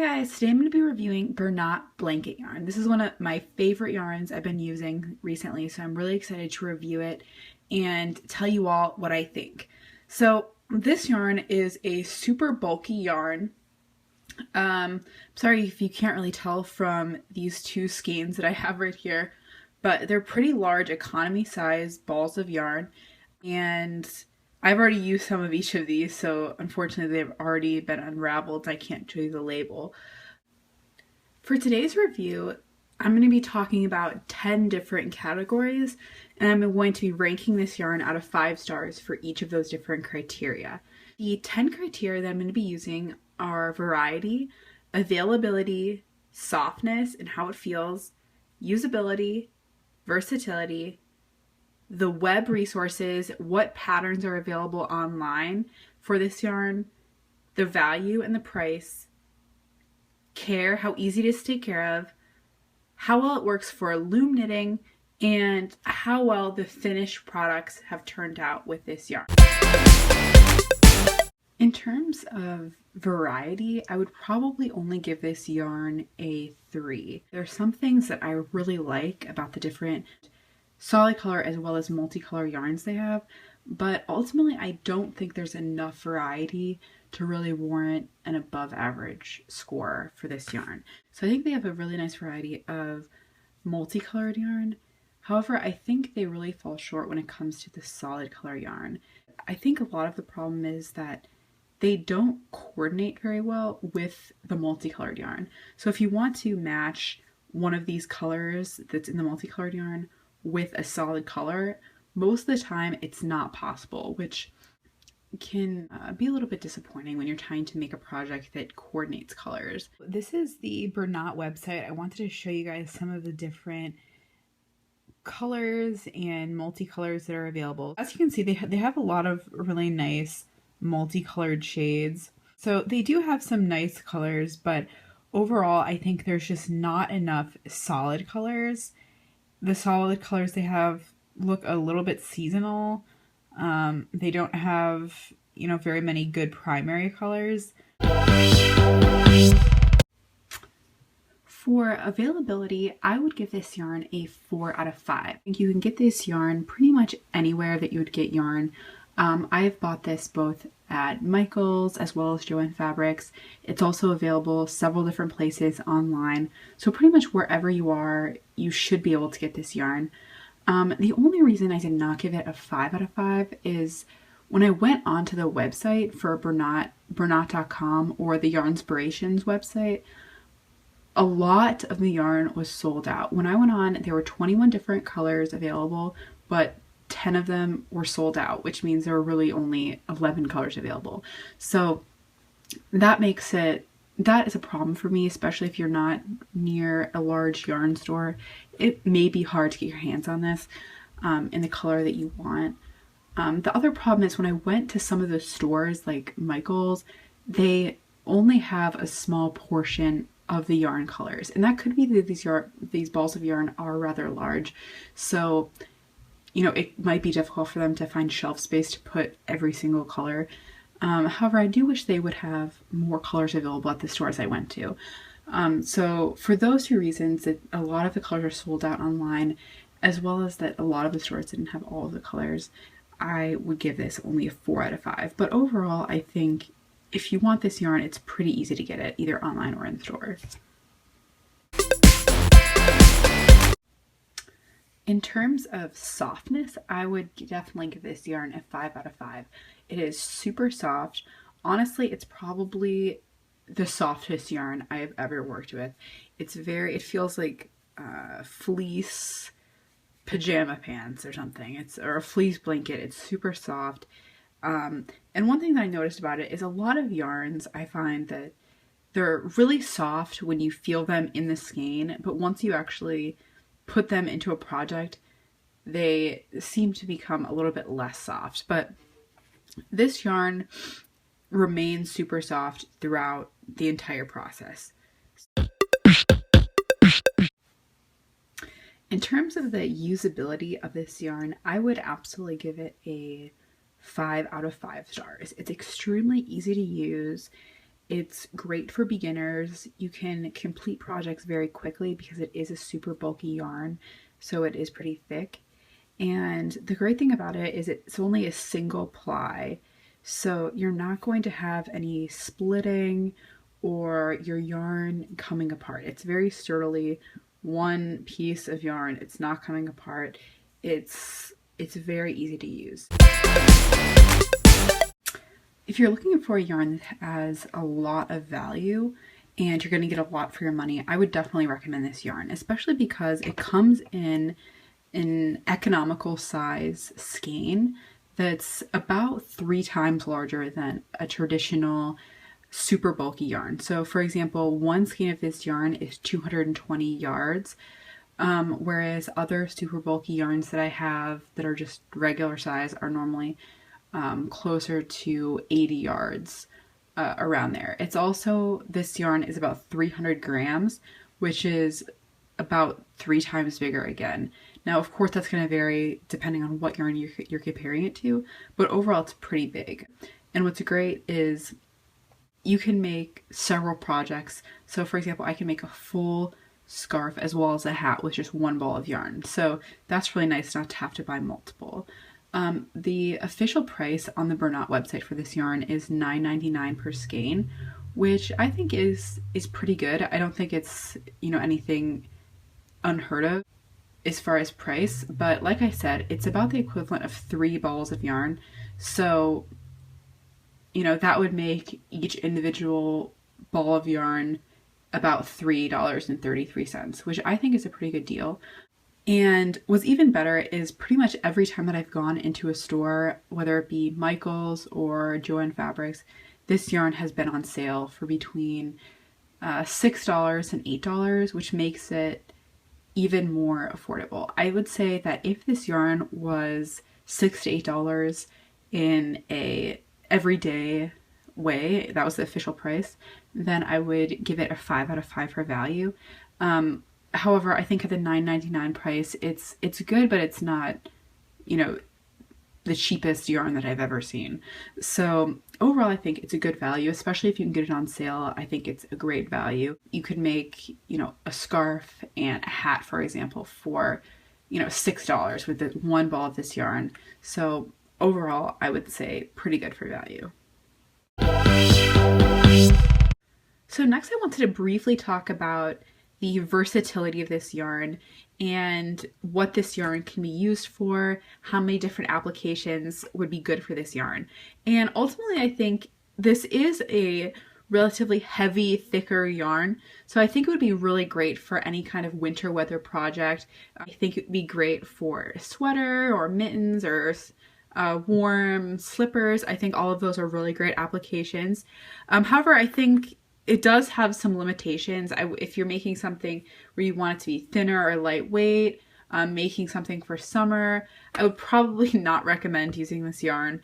Hi guys, today I'm going to be reviewing Bernat Blanket Yarn. This is one of my favorite yarns I've been using recently, so I'm really excited to review it and tell you all what I think. So this yarn is a super bulky yarn. Sorry if you can't really tell from these two skeins that I have right here, but they're pretty large economy size balls of yarn, and I've already used some of each of these, so unfortunately they've already been unraveled. I can't show you the label. For today's review, I'm going to be talking about 10 different categories, and I'm going to be ranking this yarn out of 5 stars for each of those different criteria. The 10 criteria that I'm going to be using are variety, availability, softness and how it feels, usability, versatility, the web resources, what patterns are available online for this yarn, the value and the price, care, how easy it is to take care of, how well it works for loom knitting, and how well the finished products have turned out with this yarn. In terms of variety, I would probably only give this yarn a 3. There are some things that I really like about the different solid color as well as multicolor yarns they have, but ultimately I don't think there's enough variety to really warrant an above average score for this yarn. So I think they have a really nice variety of multicolored yarn. However, I think they really fall short when it comes to the solid color yarn. I think a lot of the problem is that they don't coordinate very well with the multicolored yarn. So if you want to match one of these colors that's in the multicolored yarn with a solid color, most of the time it's not possible, which can be a little bit disappointing when you're trying to make a project that coordinates colors. This is the Bernat website. I wanted to show you guys some of the different colors and multicolors that are available. As you can see, they have a lot of really nice multicolored shades. So they do have some nice colors, but overall I think there's just not enough solid colors. The solid colors they have look a little bit seasonal. They don't have, very many good primary colors. For availability, I would give this yarn a 4 out of 5. I think you can get this yarn pretty much anywhere that you would get yarn. I've bought this both at Michael's as well as Joann Fabrics. It's also available several different places online. So pretty much wherever you are, you should be able to get this yarn. The only reason I did not give it a 5 out of 5 is when I went onto the website for Bernat.com or the Yarnspirations website, a lot of the yarn was sold out. When I went on, there were 21 different colors available, but 10 of them were sold out, which means there were really only 11 colors available. So that is a problem for me, especially if you're not near a large yarn store. It may be hard to get your hands on this in the color that you want. The other problem is when I went to some of the stores like Michael's, they only have a small portion of the yarn colors, and that could be that these balls of yarn are rather large, so it might be difficult for them to find shelf space to put every single color. However, I do wish they would have more colors available at the stores I went to. So for those two reasons, that a lot of the colors are sold out online, as well as that a lot of the stores didn't have all of the colors, I would give this only a 4 out of 5. But overall, I think if you want this yarn, it's pretty easy to get it either online or in the stores. In terms of softness, I would definitely give this yarn a 5 out of 5. It is super soft. Honestly, it's probably the softest yarn I have ever worked with. It feels like fleece pajama pants or something. Or a fleece blanket. It's super soft. And one thing that I noticed about it is a lot of yarns, I find that they're really soft when you feel them in the skein, but once you actually put them into a project, they seem to become a little bit less soft. But this yarn remains super soft throughout the entire process. In terms of the usability of this yarn, I would absolutely give it a 5 out of 5 stars. It's extremely easy to use. It's great for beginners. You can complete projects very quickly because it is a super bulky yarn, so it is pretty thick. And the great thing about it is it's only a single ply, so you're not going to have any splitting or your yarn coming apart. It's very sturdily one piece of yarn. It's not coming apart. It's very easy to use. If you're looking for a yarn that has a lot of value and you're going to get a lot for your money, I would definitely recommend this yarn, especially because it comes in an economical size skein that's about 3 times larger than a traditional super bulky yarn. So for example, one skein of this yarn is 220 yards, whereas other super bulky yarns that I have that are just regular size are normally closer to 80 yards, around there. It's also, this yarn is about 300 grams, which is about 3 times bigger again. Now, of course, that's going to vary depending on what yarn you're comparing it to, but overall it's pretty big. And what's great is you can make several projects. So for example, I can make a full scarf as well as a hat with just one ball of yarn. So that's really nice not to have to buy multiple. The official price on the Bernat website for this yarn is $9.99 per skein, which I think is pretty good. I don't think it's, you know, anything unheard of as far as price, but like I said, it's about the equivalent of 3 balls of yarn. So, you know, that would make each individual ball of yarn about $3.33, which I think is a pretty good deal. And what's even better is pretty much every time that I've gone into a store, whether it be Michael's or Joann Fabrics, this yarn has been on sale for between $6 and $8, which makes it even more affordable. I would say that if this yarn was $6 to $8 in a everyday way, that was the official price, then I would give it a 5 out of 5 for value. However, I think at the $9.99 price, it's good, but it's not, you know, the cheapest yarn that I've ever seen. So overall, I think it's a good value, especially if you can get it on sale. I think it's a great value. You could make, you know, a scarf and a hat, for example, for, you know, $6 with the one ball of this yarn. So overall, I would say pretty good for value. So next I wanted to briefly talk about the versatility of this yarn and what this yarn can be used for, how many different applications would be good for this yarn. And ultimately, I think this is a relatively heavy, thicker yarn, so I think it would be really great for any kind of winter weather project. I think it would be great for a sweater or mittens or warm slippers. I think all of those are really great applications. However, I think it does have some limitations. If you're making something where you want it to be thinner or lightweight, making something for summer, I would probably not recommend using this yarn.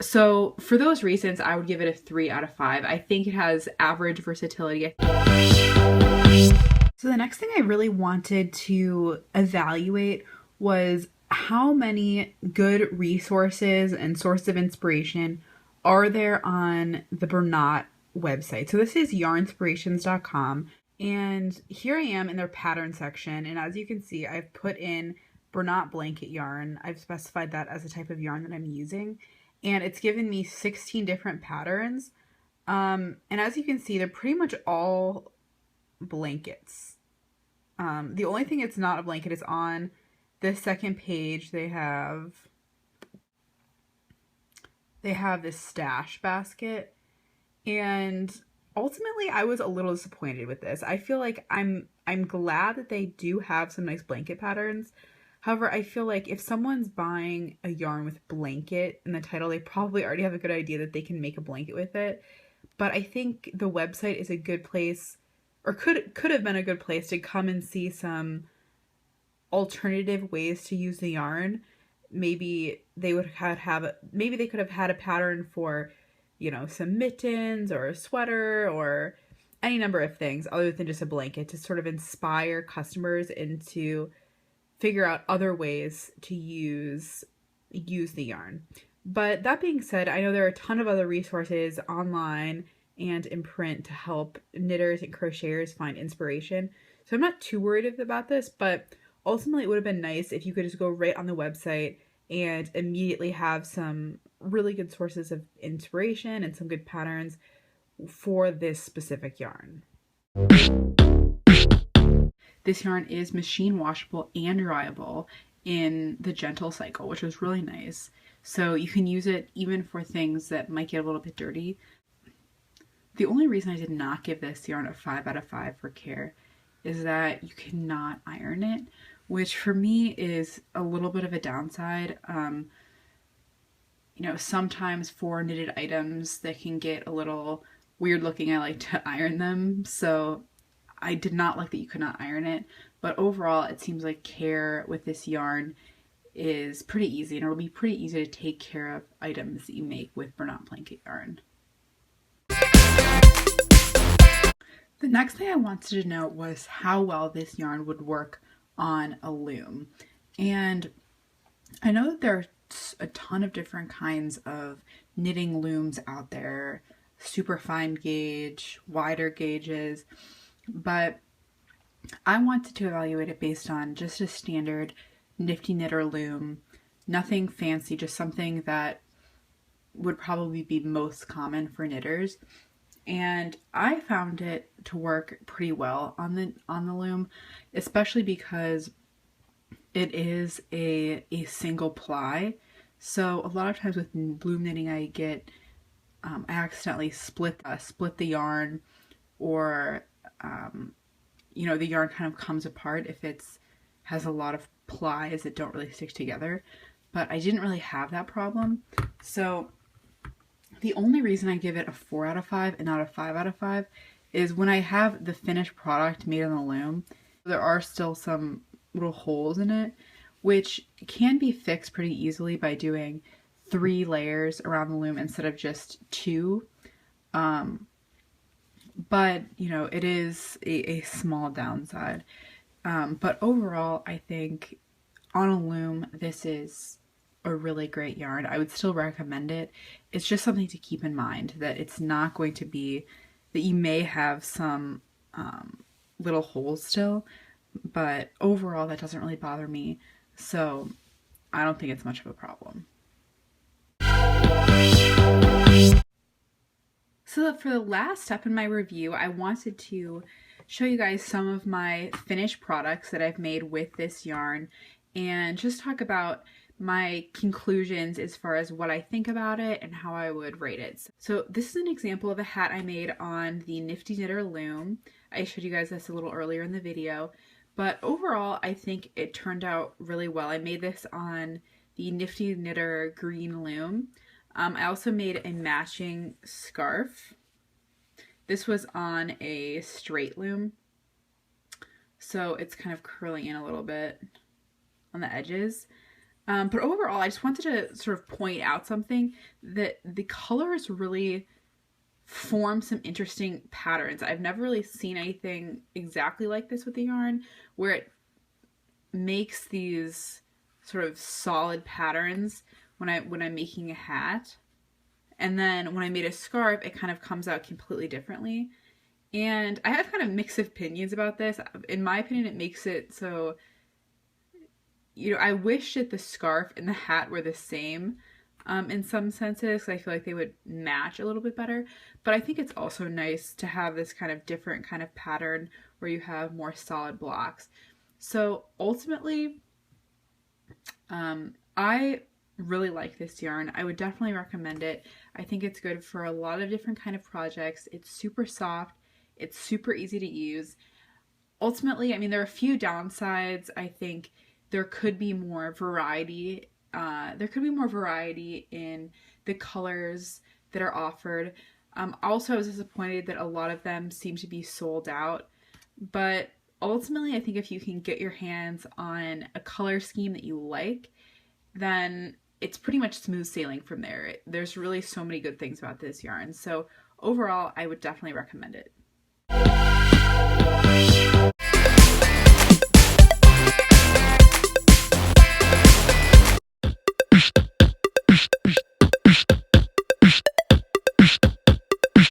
So for those reasons, I would give it a 3 out of 5. I think it has average versatility. So the next thing I really wanted to evaluate was how many good resources and sources of inspiration are there on the Bernat website. So this is yarnspirations.com, and here I am in their pattern section, and as you can see, I've put in Bernat Blanket Yarn. I've specified that as a type of yarn that I'm using, and it's given me 16 different patterns, and as you can see, they're pretty much all blankets. The only thing it's not a blanket is on this second page. They have this stash basket. And ultimately, I was a little disappointed with this. I feel like I'm glad that they do have some nice blanket patterns. However, I feel like if someone's buying a yarn with blanket in the title, they probably already have a good idea that they can make a blanket with it. But I think the website is a good place, or could have been a good place to come and see some alternative ways to use the yarn. Maybe they would maybe they could have had a pattern for, you know, some mittens or a sweater or any number of things other than just a blanket, to sort of inspire customers and to figure out other ways to use the yarn. But that being said, I know there are a ton of other resources online and in print to help knitters and crocheters find inspiration. So I'm not too worried about this, but ultimately it would have been nice if you could just go right on the website and immediately have some really good sources of inspiration and some good patterns for this specific yarn. This yarn is machine washable and dryable in the gentle cycle, which was really nice. So you can use it even for things that might get a little bit dirty. The only reason I did not give this yarn a 5 out of 5 for care is that you cannot iron it, which for me is a little bit of a downside. You know, sometimes for knitted items that can get a little weird looking, I like to iron them. So I did not like that you could not iron it, but overall it seems like care with this yarn is pretty easy, and it'll be pretty easy to take care of items that you make with Bernat Blanket Yarn. The next thing I wanted to note was how well this yarn would work on a loom. And I know that there's a ton of different kinds of knitting looms out there, super fine gauge, wider gauges, but I wanted to evaluate it based on just a standard Nifty Knitter loom, nothing fancy, just something that would probably be most common for knitters. And I found it to work pretty well on the loom, especially because it is a single ply. So a lot of times with loom knitting, I get I accidentally split the yarn, or you know, the yarn kind of comes apart if it's has a lot of plies that don't really stick together. But I didn't really have that problem. So the only reason I give it a 4 out of 5 and not a 5 out of 5 is when I have the finished product made on the loom, there are still some little holes in it, which can be fixed pretty easily by doing 3 layers around the loom instead of just 2. But, you know, it is a small downside. But overall, I think on a loom, this is a really great yarn. I would still recommend it. It's just something to keep in mind, that it's not going to be, that you may have some little holes still, but overall that doesn't really bother me. So I don't think it's much of a problem. So for the last step in my review, I wanted to show you guys some of my finished products that I've made with this yarn and just talk about my conclusions as far as what I think about it and how I would rate it. So this is an example of a hat I made on the Nifty Knitter loom. I showed you guys this a little earlier in the video, but overall I think it turned out really well. I made this on the Nifty Knitter green loom. I also made a matching scarf. This was on a straight loom, so it's kind of curling in a little bit on the edges. But overall, I just wanted to sort of point out something, that the colors really form some interesting patterns. I've never really seen anything exactly like this with the yarn, where it makes these sort of solid patterns when I'm making a hat. And then when I made a scarf, it kind of comes out completely differently. And I have kind of mixed opinions about this. In my opinion, it makes it so, you know, I wish that the scarf and the hat were the same in some senses. I feel like they would match a little bit better. But I think it's also nice to have this kind of different kind of pattern where you have more solid blocks. So ultimately, I really like this yarn. I would definitely recommend it. I think it's good for a lot of different kind of projects. It's super soft. It's super easy to use. Ultimately, I mean, there are a few downsides. I think there could be more variety. There could be more variety in the colors that are offered. Also, I was disappointed that a lot of them seem to be sold out. But ultimately, I think if you can get your hands on a color scheme that you like, then it's pretty much smooth sailing from there. There's really so many good things about this yarn. So overall, I would definitely recommend it.